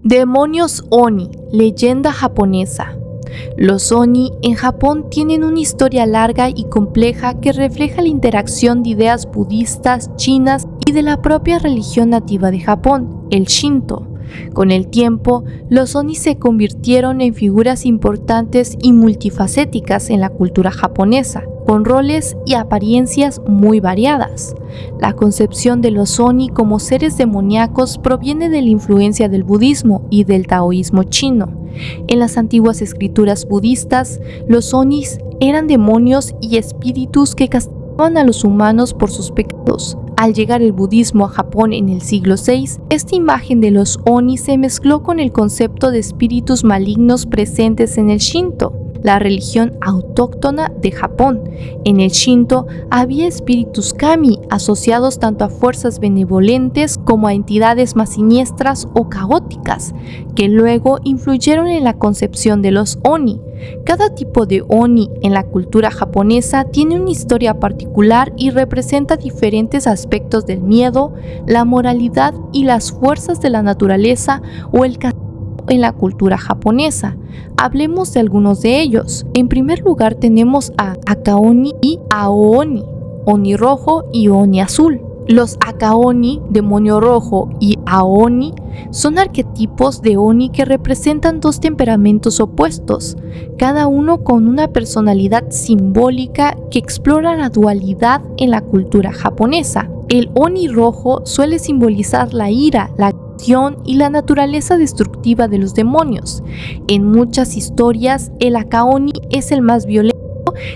Demonios Oni, leyenda japonesa. Los Oni en Japón tienen una historia larga y compleja que refleja la interacción de ideas budistas, chinas y de la propia religión nativa de Japón, el Shinto. Con el tiempo, los Oni se convirtieron en figuras importantes y multifacéticas en la cultura japonesa, con roles y apariencias muy variadas. La concepción de los Oni como seres demoníacos proviene de la influencia del budismo y del taoísmo chino. En las antiguas escrituras budistas, los Onis eran demonios y espíritus que castigaban a los humanos por sus pecados. Al llegar el budismo a Japón en el siglo VI, esta imagen de los Oni se mezcló con el concepto de espíritus malignos presentes en el Shinto, la religión autóctona de Japón. En el Shinto había espíritus kami asociados tanto a fuerzas benevolentes como a entidades más siniestras o caóticas, que luego influyeron en la concepción de los Oni. Cada tipo de Oni en la cultura japonesa tiene una historia particular y representa diferentes aspectos del miedo, la moralidad y las fuerzas de la naturaleza o el castigo en la cultura japonesa. Hablemos de algunos de ellos. En primer lugar tenemos a Akaoni y Aooni, Oni rojo y Oni azul. Los Akaoni, demonio rojo, y Aooni son arquetipos de Oni que representan dos temperamentos opuestos, cada uno con una personalidad simbólica que explora la dualidad en la cultura japonesa. El Oni rojo suele simbolizar la ira, la y la naturaleza destructiva de los demonios. En muchas historias, el Akaoni es el más violento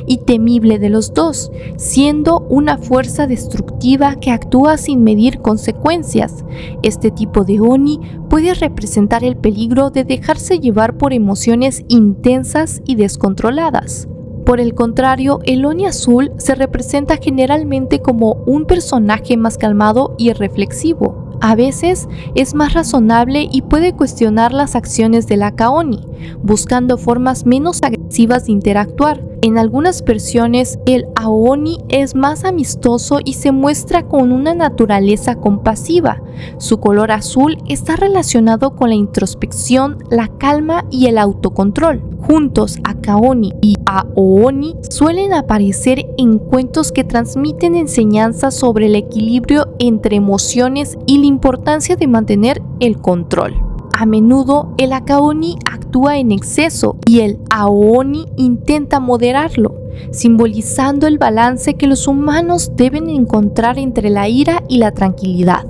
y temible de los dos, siendo una fuerza destructiva que actúa sin medir consecuencias. Este tipo de Oni puede representar el peligro de dejarse llevar por emociones intensas y descontroladas. Por el contrario, el Oni azul se representa generalmente como un personaje más calmado y reflexivo. A veces es más razonable y puede cuestionar las acciones del Akaoni, buscando formas menos agresivas de interactuar. En algunas versiones, el Aooni es más amistoso y se muestra con una naturaleza compasiva. Su color azul está relacionado con la introspección, la calma y el autocontrol. Juntos, Akaoni y Aooni suelen aparecer en cuentos que transmiten enseñanzas sobre el equilibrio entre emociones y la importancia de mantener el control. A menudo el Akaoni actúa en exceso y el Aooni intenta moderarlo, simbolizando el balance que los humanos deben encontrar entre la ira y la tranquilidad.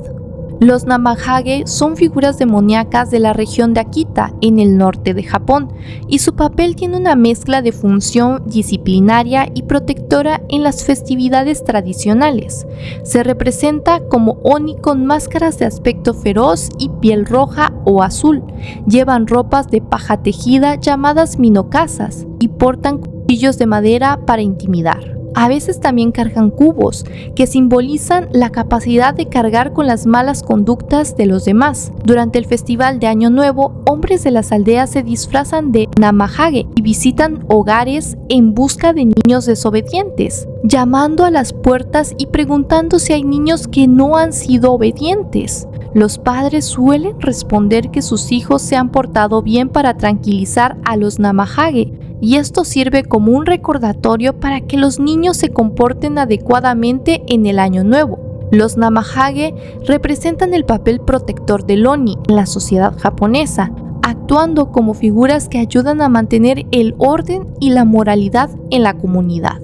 Los Namahage son figuras demoníacas de la región de Akita, en el norte de Japón, y su papel tiene una mezcla de función disciplinaria y protectora en las festividades tradicionales. Se representa como Oni con máscaras de aspecto feroz y piel roja o azul. Llevan ropas de paja tejida llamadas minokazas y portan cuchillos de madera para intimidar. A veces también cargan cubos, que simbolizan la capacidad de cargar con las malas conductas de los demás. Durante el festival de Año Nuevo, hombres de las aldeas se disfrazan de Namahage y visitan hogares en busca de niños desobedientes, llamando a las puertas y preguntando si hay niños que no han sido obedientes. Los padres suelen responder que sus hijos se han portado bien para tranquilizar a los Namahage, y esto sirve como un recordatorio para que los niños se comporten adecuadamente en el Año Nuevo. Los Namahage representan el papel protector del Oni en la sociedad japonesa, actuando como figuras que ayudan a mantener el orden y la moralidad en la comunidad.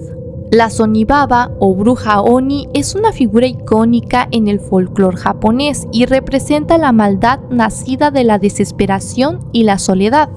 La Sonibaba o bruja Oni es una figura icónica en el folclore japonés y representa la maldad nacida de la desesperación y la soledad.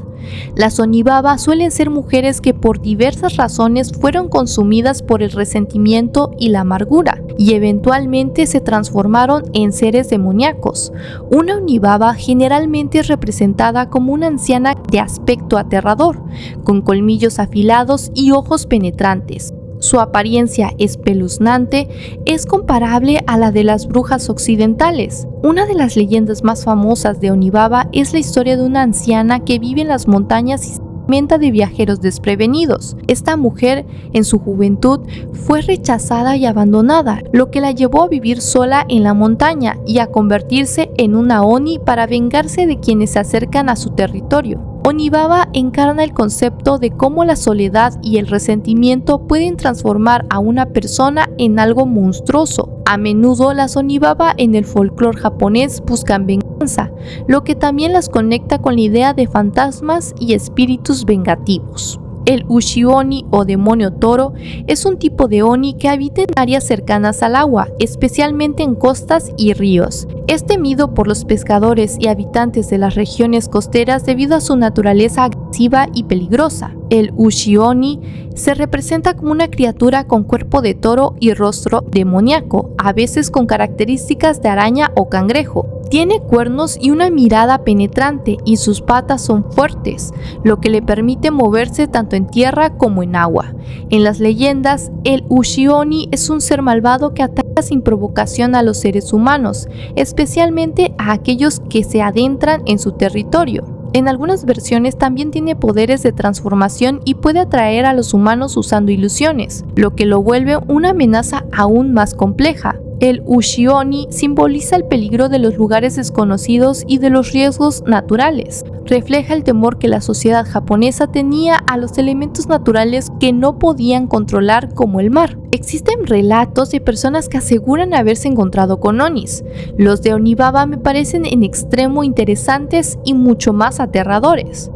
Las Onibaba suelen ser mujeres que por diversas razones fueron consumidas por el resentimiento y la amargura y eventualmente se transformaron en seres demoníacos. Una Onibaba generalmente es representada como una anciana de aspecto aterrador, con colmillos afilados y ojos penetrantes. Su apariencia espeluznante es comparable a la de las brujas occidentales. Una de las leyendas más famosas de Onibaba es la historia de una anciana que vive en las montañas y se tormenta de viajeros desprevenidos. Esta mujer, en su juventud, fue rechazada y abandonada, lo que la llevó a vivir sola en la montaña y a convertirse en una Oni para vengarse de quienes se acercan a su territorio. Onibaba encarna el concepto de cómo la soledad y el resentimiento pueden transformar a una persona en algo monstruoso. A menudo las Onibaba en el folclore japonés buscan venganza, lo que también las conecta con la idea de fantasmas y espíritus vengativos. El Ushi-Oni o demonio toro es un tipo de Oni que habita en áreas cercanas al agua, especialmente en costas y ríos. Es temido por los pescadores y habitantes de las regiones costeras debido a su naturaleza agresiva y peligrosa. El Ushi-Oni se representa como una criatura con cuerpo de toro y rostro demoníaco, a veces con características de araña o cangrejo. Tiene cuernos y una mirada penetrante y sus patas son fuertes, lo que le permite moverse tanto en tierra como en agua. En las leyendas, el Ushi-Oni es un ser malvado que ataca sin provocación a los seres humanos, especialmente a aquellos que se adentran en su territorio. En algunas versiones también tiene poderes de transformación y puede atraer a los humanos usando ilusiones, lo que lo vuelve una amenaza aún más compleja. El Ushi-Oni simboliza el peligro de los lugares desconocidos y de los riesgos naturales. Refleja el temor que la sociedad japonesa tenía a los elementos naturales que no podían controlar, como el mar. Existen relatos de personas que aseguran haberse encontrado con Onis. Los de Onibaba me parecen en extremo interesantes y mucho más aterradores.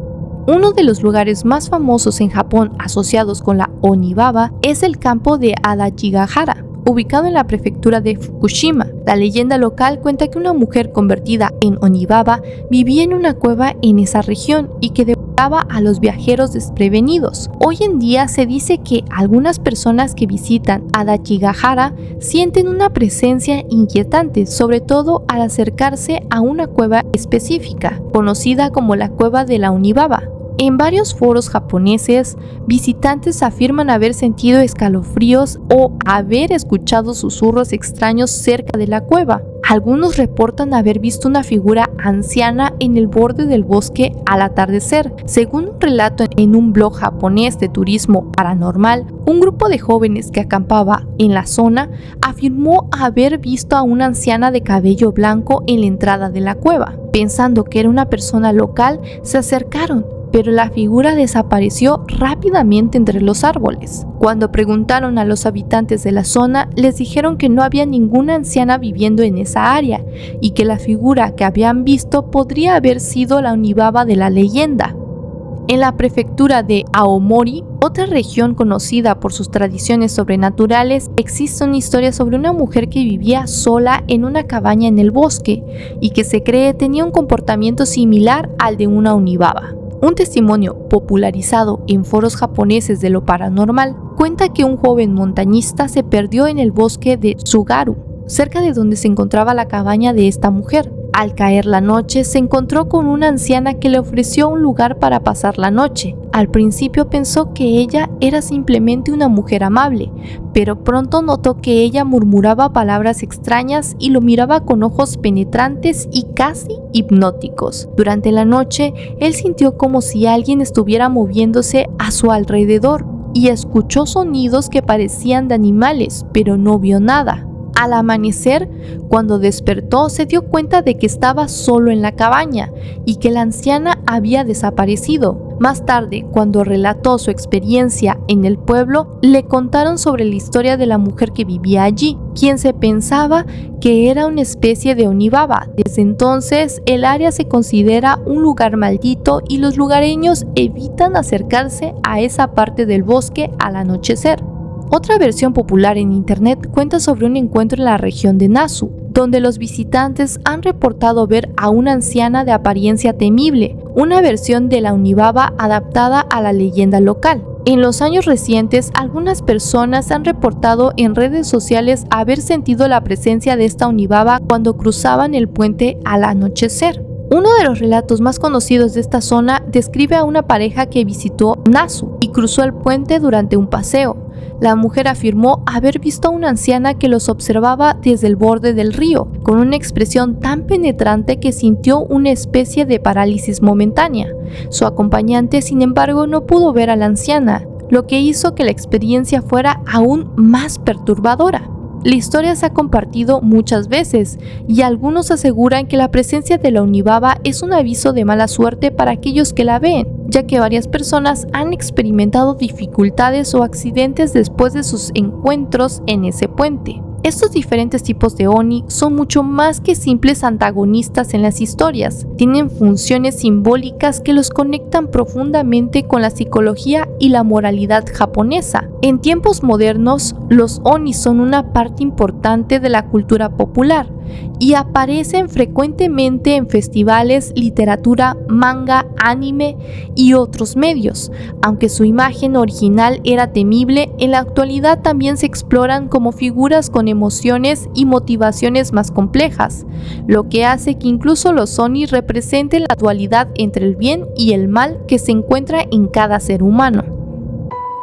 Uno de los lugares más famosos en Japón asociados con la Onibaba es el campo de Adachigahara, ubicado en la prefectura de Fukushima. La leyenda local cuenta que una mujer convertida en Onibaba vivía en una cueva en esa región y que devoraba a los viajeros desprevenidos. Hoy en día se dice que algunas personas que visitan Adachigahara sienten una presencia inquietante, sobre todo al acercarse a una cueva específica, conocida como la cueva de la Onibaba. En varios foros japoneses, visitantes afirman haber sentido escalofríos o haber escuchado susurros extraños cerca de la cueva. Algunos reportan haber visto una figura anciana en el borde del bosque al atardecer. Según un relato en un blog japonés de turismo paranormal, un grupo de jóvenes que acampaba en la zona afirmó haber visto a una anciana de cabello blanco en la entrada de la cueva. Pensando que era una persona local, se acercaron, pero la figura desapareció rápidamente entre los árboles. Cuando preguntaron a los habitantes de la zona, les dijeron que no había ninguna anciana viviendo en esa área y que la figura que habían visto podría haber sido la Onibaba de la leyenda. En la prefectura de Aomori, otra región conocida por sus tradiciones sobrenaturales, existe una historia sobre una mujer que vivía sola en una cabaña en el bosque y que se cree tenía un comportamiento similar al de una Onibaba. Un testimonio popularizado en foros japoneses de lo paranormal cuenta que un joven montañista se perdió en el bosque de Tsugaru, cerca de donde se encontraba la cabaña de esta mujer. Al caer la noche, se encontró con una anciana que le ofreció un lugar para pasar la noche. Al principio pensó que ella era simplemente una mujer amable, pero pronto notó que ella murmuraba palabras extrañas y lo miraba con ojos penetrantes y casi hipnóticos. Durante la noche, él sintió como si alguien estuviera moviéndose a su alrededor y escuchó sonidos que parecían de animales, pero no vio nada. Al amanecer, cuando despertó, se dio cuenta de que estaba solo en la cabaña y que la anciana había desaparecido. Más tarde, cuando relató su experiencia en el pueblo, le contaron sobre la historia de la mujer que vivía allí, quien se pensaba que era una especie de Onibaba. Desde entonces, el área se considera un lugar maldito y los lugareños evitan acercarse a esa parte del bosque al anochecer. Otra versión popular en internet cuenta sobre un encuentro en la región de Nasu, donde los visitantes han reportado ver a una anciana de apariencia temible, una versión de la Onibaba adaptada a la leyenda local. En los años recientes, algunas personas han reportado en redes sociales haber sentido la presencia de esta Onibaba cuando cruzaban el puente al anochecer. Uno de los relatos más conocidos de esta zona describe a una pareja que visitó Nasu y cruzó el puente durante un paseo. La mujer afirmó haber visto a una anciana que los observaba desde el borde del río, con una expresión tan penetrante que sintió una especie de parálisis momentánea. Su acompañante, sin embargo, no pudo ver a la anciana, lo que hizo que la experiencia fuera aún más perturbadora. La historia se ha compartido muchas veces y algunos aseguran que la presencia de la Onibaba es un aviso de mala suerte para aquellos que la ven, ya que varias personas han experimentado dificultades o accidentes después de sus encuentros en ese puente. Estos diferentes tipos de Oni son mucho más que simples antagonistas en las historias. Tienen funciones simbólicas que los conectan profundamente con la psicología y la moralidad japonesa. En tiempos modernos, los Oni son una parte importante de la cultura popular y aparecen frecuentemente en festivales, literatura, manga, anime y otros medios. Aunque su imagen original era temible, en la actualidad también se exploran como figuras con emociones y motivaciones más complejas, lo que hace que incluso los Oni representen la dualidad entre el bien y el mal que se encuentra en cada ser humano.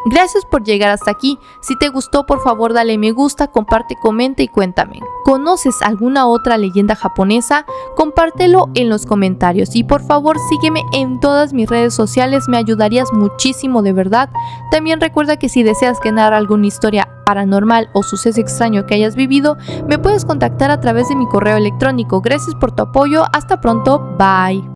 Gracias por llegar hasta aquí. Si te gustó, por favor dale me gusta, comparte, comenta y cuéntame. ¿Conoces alguna otra leyenda japonesa? Compártelo en los comentarios y por favor sígueme en todas mis redes sociales, me ayudarías muchísimo de verdad. También recuerda que si deseas que narre alguna historia paranormal o suceso extraño que hayas vivido, me puedes contactar a través de mi correo electrónico. Gracias por tu apoyo, hasta pronto, bye.